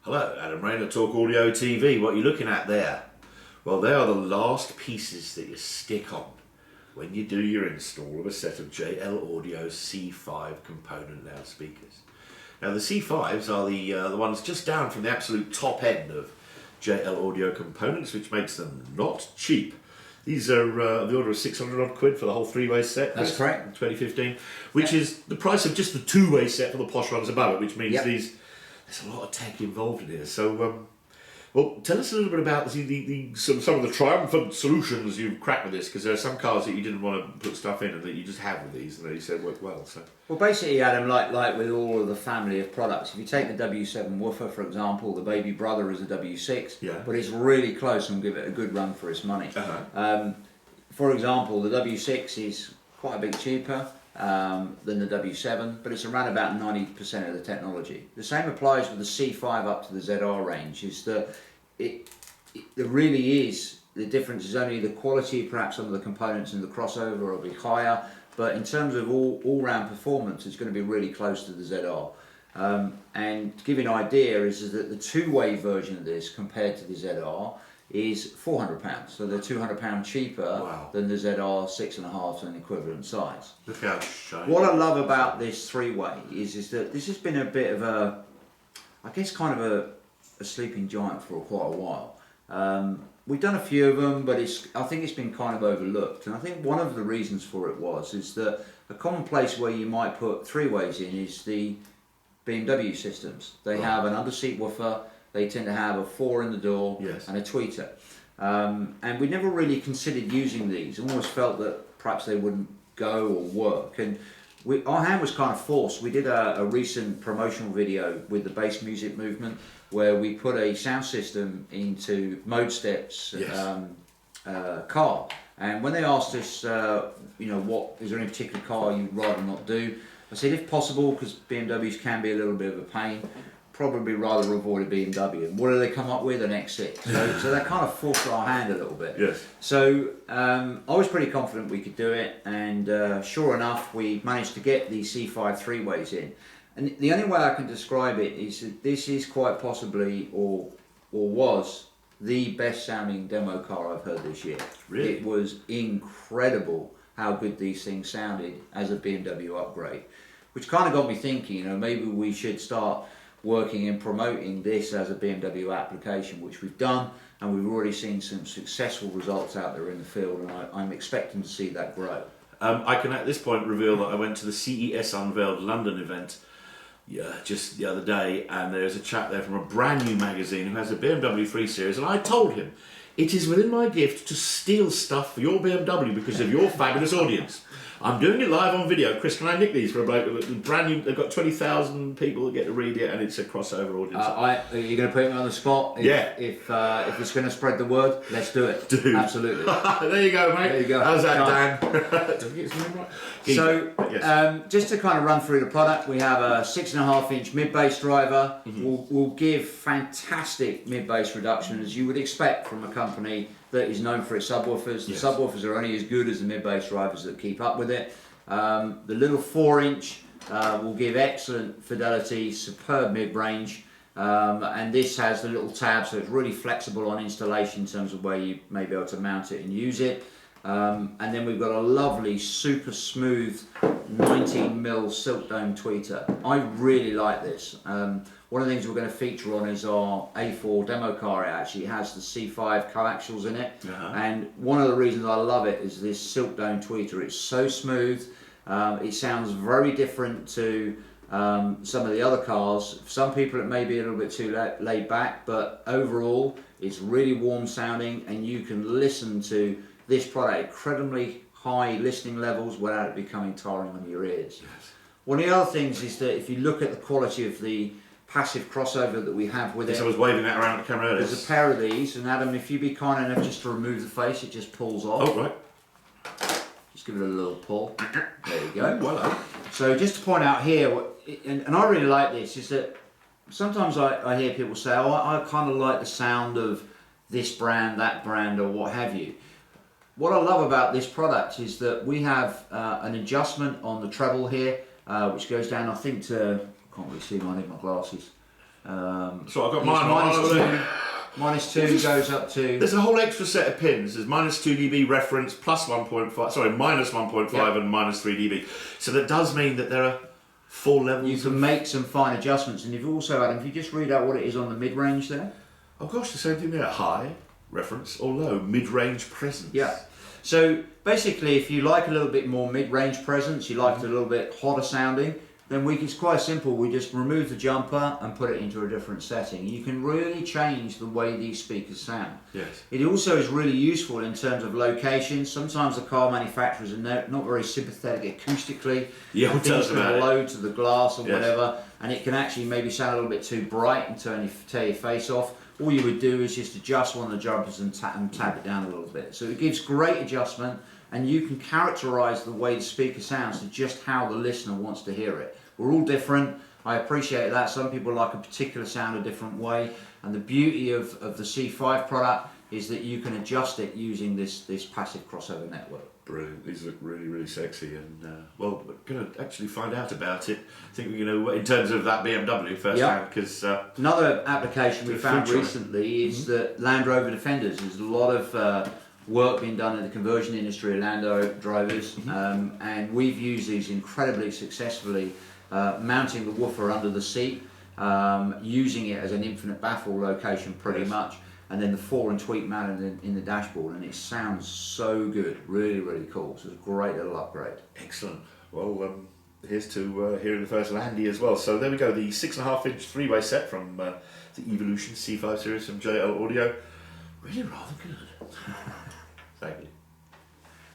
Hello, Adam Rayner, Talk Audio TV. What are you looking at there? Well, they are the last pieces that you stick on when you do your install of a set of JL Audio C5 component loudspeakers. Now the C5s are the ones just down from the absolute top end of JL Audio components, which makes them not cheap. These are the order of 600 odd quid for the whole three-way set. That's correct. 2015, which is the price of just the two-way set for the posh ones above it, which means there's a lot of tech involved in here. So, well, tell us a little bit about some of the triumphant solutions you've cracked with this, because there are some cars that you didn't want to put stuff in and that you just have with these, and they said work well. So, well, basically, Adam, like with all of the family of products, if you take the W7 woofer, for example, the baby brother is a W6, but it's really close and give it a good run for its money. For example, the W6 is quite a bit cheaper than the W7, but it's around about 90% of the technology. The same applies with the C5 up to the ZR range, is that there really is, the difference is only the quality, perhaps some of the components in the crossover will be higher, but in terms of all-round performance, it's going to be really close to the ZR. And to give you an idea is that the two-way version of this compared to the ZR is £400, so they're £200 cheaper than the ZR 6.5 and equivalent size. Look how shiny. What I love about this three-way is that this has been a bit of a, I guess, kind of a sleeping giant for quite a while. We've done a few of them, but I think it's been kind of overlooked. And I think one of the reasons for it is that a common place where you might put three-ways in is the BMW systems. They have an under-seat woofer. They tend to have a 4 in the door and a tweeter. And we never really considered using these. Almost felt that perhaps they wouldn't go or work. And our hand was kind of forced. We did a recent promotional video with the bass music movement where we put a sound system into Mode Step's car. And when they asked us, what is there any particular car you'd rather not do? I said, if possible, because BMWs can be a little bit of a pain, probably rather avoid a BMW. And what do they come up with? An X6. So that kind of forced our hand a little bit. Yes. So I was pretty confident we could do it, and sure enough, we managed to get the C5 three-ways in. And the only way I can describe it is that this is quite possibly, or was, the best sounding demo car I've heard this year. Really? It was incredible how good these things sounded as a BMW upgrade, which kind of got me thinking, maybe we should start working and promoting this as a BMW application, which we've done, and we've already seen some successful results out there in the field, and I'm expecting to see that grow. I can at this point reveal that I went to the CES Unveiled London event just the other day, and there's a chap there from a brand new magazine who has a BMW 3 Series, and I told him, it is within my gift to steal stuff for your BMW because of your fabulous audience. I'm doing it live on video. Chris, can I nick these for a bloke? Brand new. They've got 20,000 people that get to read it, and it's a crossover audience. Are you going to put me on the spot? If it's going to spread the word, let's do it. Dude. Absolutely. There you go, mate. There you go. How's that, Dan? Did we get something right? So, just to kind of run through the product, we have a 6.5-inch mid-bass driver. Will give fantastic mid-bass reduction, as you would expect from a company that is known for its subwoofers. The subwoofers are only as good as the mid-bass drivers that keep up with it. The little 4-inch will give excellent fidelity, superb mid-range, and this has the little tab, so it's really flexible on installation in terms of where you may be able to mount it and use it. And then we've got a lovely, super smooth 19mm silk dome tweeter. I really like this. One of the things we're going to feature on is our A4 demo car. It actually has the C5 coaxials in it. And one of the reasons I love it is this silk dome tweeter. It's so smooth. It sounds very different to some of the other cars. For some people it may be a little bit too laid back, but overall it's really warm sounding, and you can listen to this product incredibly high listening levels without it becoming tiring on your ears. One of the other things is that if you look at the quality of the passive crossover that we have with it. I was waving that around the camera earlier. There's a pair of these, and Adam, if you'd be kind enough just to remove the face, it just pulls off. Oh, right. Just give it a little pull. There you go. Well, so just to point out here, and I really like this, is that sometimes I hear people say, oh, I kind of like the sound of this brand, that brand, or what have you. What I love about this product is that we have an adjustment on the treble here, which goes down, I think, to, I can't really see, I need my glasses. So I've got It's mine on. -2 goes up to. There's a whole extra set of pins. There's -2 dB reference, plus 1.5. Sorry, -1.5 and -3 dB. So that does mean that there are 4 levels. You can make some fine adjustments, and you've also, Adam, if you just read out what it is on the mid-range there. Oh gosh, the same thing there. High reference or low mid-range presence. Yeah. So basically, if you like a little bit more mid-range presence, you like it a little bit hotter sounding, then it's quite simple. We just remove the jumper and put it into a different setting. You can really change the way these speakers sound. Yes. It also is really useful in terms of location. Sometimes the car manufacturers are not very sympathetic acoustically. Yeah, Things tell us about can it. blow to the glass or Yes. whatever, and it can actually maybe sound a little bit too bright and tear your face off. All you would do is just adjust one of the jumpers and tab it down a little bit. So it gives great adjustment, and you can characterize the way the speaker sounds to just how the listener wants to hear it. We're all different. I appreciate that. Some people like a particular sound a different way, and the beauty of the C5 product is that you can adjust it using this passive crossover network. Brilliant. These look really, really sexy, and well, we're going to actually find out about it. I think we're going to, in terms of that BMW first hand, because another application we found future. recently is that Land Rover Defenders. There's a lot of work being done in the conversion industry of Land Rover drivers, and we've used these incredibly successfully, mounting the woofer under the seat, using it as an infinite baffle location pretty much, and then the 4 and tweak mounted in the dashboard, and it sounds so good. Really, really cool. So it's a great little upgrade. excellent. Well, here's to hearing the first Landy as well. So there we go, the 6.5-inch three-way set from the Evolution C5 series from JL Audio. Really rather good. Thank you.